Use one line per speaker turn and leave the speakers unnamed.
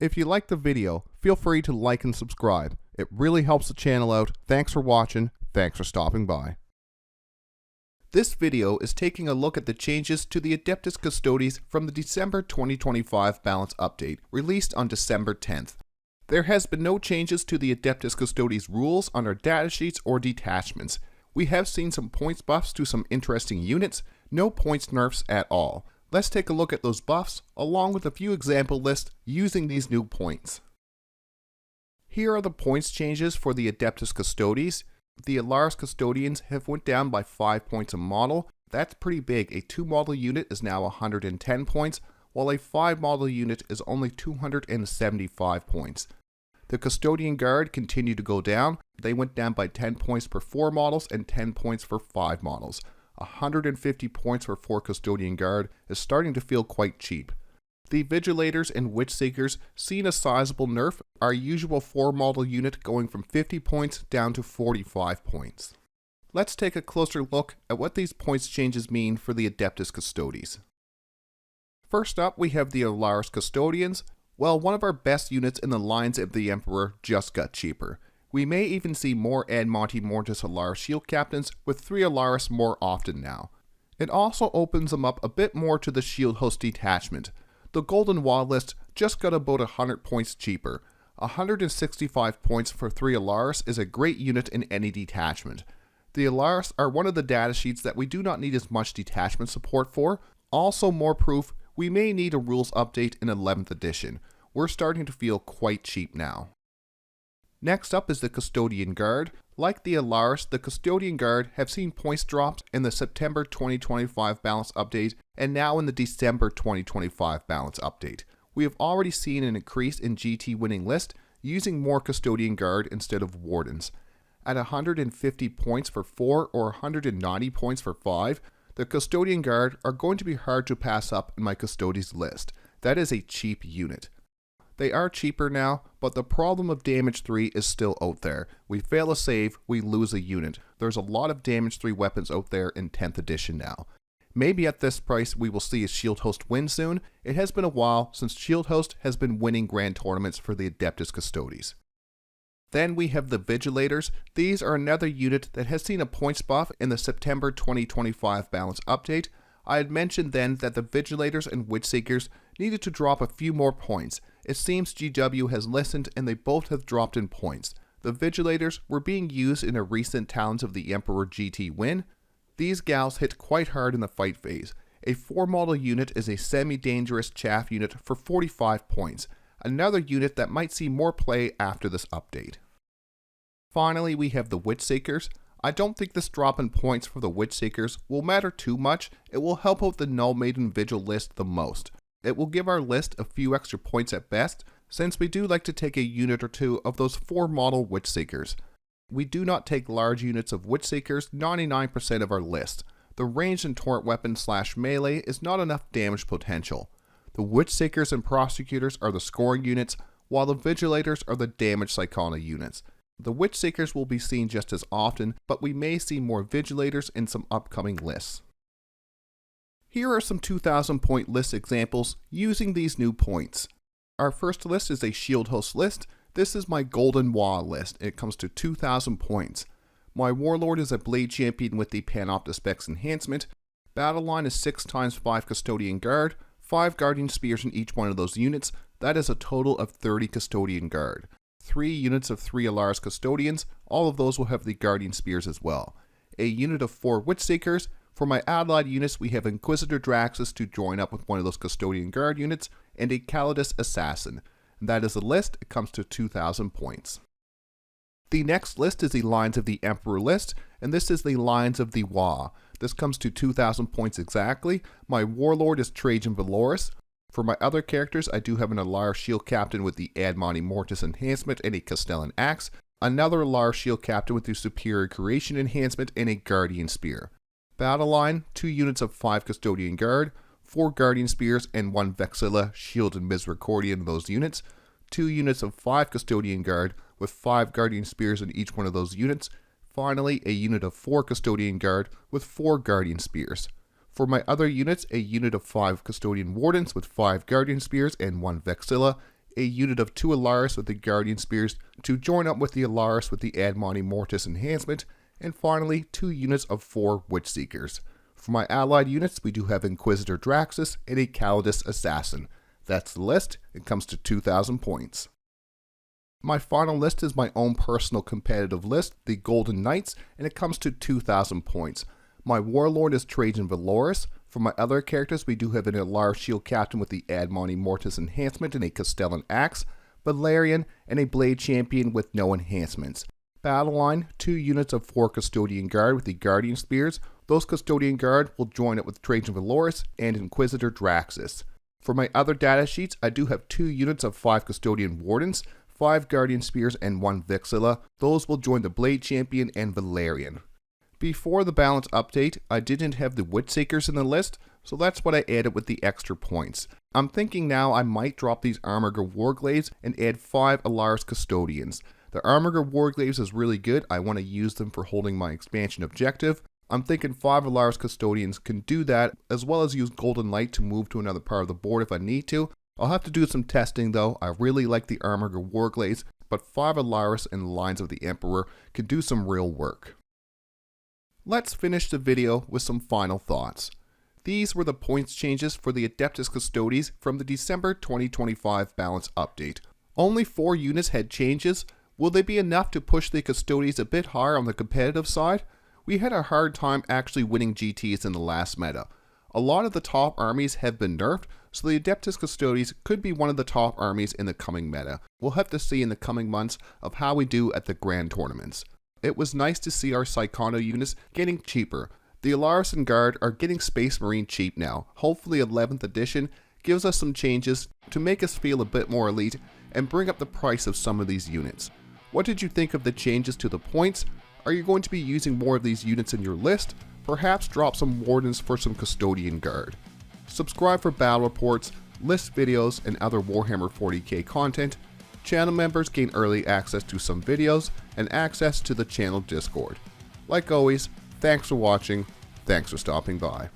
If you liked the video, feel free to like and subscribe. It really helps the channel out. Thanks for watching. Thanks for stopping by. This video is taking a look at the changes to the Adeptus Custodes from the December 2025 balance update, released on December 10th. There has been no changes to the Adeptus Custodes rules on our datasheets or detachments. We have seen some points buffs to some interesting units, no points nerfs at all. Let's take a look at those buffs, along with a few example lists using these new points. Here are the points changes for the Adeptus Custodes. The Alaris Custodians have went down by 5 points a model. That's pretty big. A 2 model unit is now 110 points, while a 5 model unit is only 275 points. The Custodian Guard continue to go down. They went down by 10 points per 4 models and 10 points for 5 models. 150 points for 4 Custodian Guard is starting to feel quite cheap. The Vigilators and Witch Seekers seen a sizable nerf, our usual 4 model unit going from 50 points down to 45 points. Let's take a closer look at what these points changes mean for the Adeptus Custodes. First up, we have the Alaris Custodians. Well, one of our best units in the lines of the Emperor just got cheaper. We may even see more Admonti Mortis Alaris Shield Captains with 3 Alaris more often now. It also opens them up a bit more to the Shield Host Detachment. The Golden Wall list just got about 100 points cheaper. 165 points for 3 Alaris is a great unit in any detachment. The Alaris are one of the datasheets that we do not need as much detachment support for. Also, more proof, we may need a rules update in 11th edition. We're starting to feel quite cheap now. Next up is the Custodian Guard. Like the Alaris, the Custodian Guard have seen points drops in the September 2025 balance update and now in the December 2025 balance update. We have already seen an increase in GT winning list using more Custodian Guard instead of Wardens. At 150 points for 4 or 190 points for 5, the Custodian Guard are going to be hard to pass up in my Custodes list. That is a cheap unit. They are cheaper now, but the problem of damage 3 is still out there. We fail a save, we lose a unit. There's a lot of damage 3 weapons out there in 10th edition now. Maybe at this price we will see a Shield Host win soon. It has been a while since Shield Host has been winning grand tournaments for the Adeptus Custodes. Then we have the Vigilators. These are another unit that has seen a points buff in the September 2025 balance update. I had mentioned then that the Vigilators and Witch Seekers needed to drop a few more points. It seems GW has listened and they both have dropped in points. The Vigilators were being used in a recent Talons of the Emperor GT win. These gals hit quite hard in the fight phase. A 4 model unit is a semi-dangerous chaff unit for 45 points. Another unit that might see more play after this update. Finally, we have the Witch Seekers. I don't think this drop in points for the Witch Seekers will matter too much. It will help out the Null Maiden Vigil list the most. It will give our list a few extra points at best, since we do like to take a unit or two of those 4 model Witch Seekers. We do not take large units of Witch Seekers 99% of our list. The ranged and torrent weapon / melee is not enough damage potential. The Witch Seekers and Prosecutors are the scoring units, while the Vigilators are the damage Psychona units. The Witch Seekers will be seen just as often, but we may see more Vigilators in some upcoming lists. Here are some 2,000 point list examples using these new points. Our first list is a Shield Host list. This is my Golden Wall list. It comes to 2,000 points. My Warlord is a Blade Champion with the Panopta Specs Enhancement. Battle line is 6 times 5 Custodian Guard, 5 Guardian Spears in each one of those units. That is a total of 30 Custodian Guard. 3 units of 3 Alaris Custodians, all of those will have the Guardian Spears as well. A unit of 4 Witch Seekers. For my allied units, we have Inquisitor Draxus to join up with one of those Custodian Guard units, and a Calidus Assassin. And that is a list. It comes to 2,000 points. The next list is the Lines of the Emperor list, and this is the Lines of the Wa. This comes to 2,000 points exactly. My Warlord is Trajan Valoris. For my other characters, I do have an Alaris Shield Captain with the Admonti Mortis Enhancement and a Castellan Axe, another Alaris Shield Captain with the Superior Creation Enhancement and a Guardian Spear. Battle line, 2 units of 5 Custodian Guard, 4 Guardian Spears and 1 Vexilla Shield and Misericordia in those units, 2 units of 5 Custodian Guard with 5 Guardian Spears in each one of those units, finally a unit of 4 Custodian Guard with 4 Guardian Spears. For my other units, a unit of 5 Custodian Wardens with 5 Guardian Spears and 1 Vexilla, a unit of 2 Alaris with the Guardian Spears to join up with the Alaris with the Ad Monte Mortis enhancement, and finally 2 units of 4 Witch Seekers. For my allied units, we do have Inquisitor Draxus and a Calidus Assassin. That's the list. It comes to 2,000 points. My final list is my own personal competitive list, the Golden Knights, and it comes to 2,000 points. My Warlord is Trajan Valoris. For my other characters, we do have an Alaris Shield Captain with the Ad Monte Mortis enhancement and a Castellan Axe, Valerian, and a Blade Champion with no enhancements. Battle line, 2 units of 4 Custodian Guard with the Guardian Spears. Those Custodian Guard will join it with Trajan Valoris and Inquisitor Draxus. For my other data sheets, I do have 2 units of 5 Custodian Wardens, 5 Guardian Spears, and 1 Vixilla. Those will join the Blade Champion and Valerian. Before the balance update, I didn't have the Witch Seekers in the list, so that's what I added with the extra points. I'm thinking now I might drop these Armiger Warglaives and add 5 Alaris Custodians. The Armiger Warglaives is really good. I want to use them for holding my expansion objective. I'm thinking 5 Alaris Custodians can do that, as well as use Golden Light to move to another part of the board if I need to. I'll have to do some testing though. I really like the Armiger Warglaives, but 5 Alaris and Lines of the Emperor can do some real work. Let's finish the video with some final thoughts. These were the points changes for the Adeptus Custodes from the December 2025 balance update. Only 4 units had changes. Will they be enough to push the Custodes a bit higher on the competitive side? We had a hard time actually winning GTs in the last meta. A lot of the top armies have been nerfed, so the Adeptus Custodes could be one of the top armies in the coming meta. We'll have to see in the coming months of how we do at the grand tournaments. It was nice to see our Psychono units getting cheaper. The Alaris and Guard are getting Space Marine cheap now. Hopefully 11th edition gives us some changes to make us feel a bit more elite and bring up the price of some of these units. What did you think of the changes to the points? Are you going to be using more of these units in your list? Perhaps drop some Wardens for some Custodian Guard. Subscribe for battle reports, list videos, and other Warhammer 40K content. Channel members gain early access to some videos and access to the channel Discord. Like always, thanks for watching, thanks for stopping by.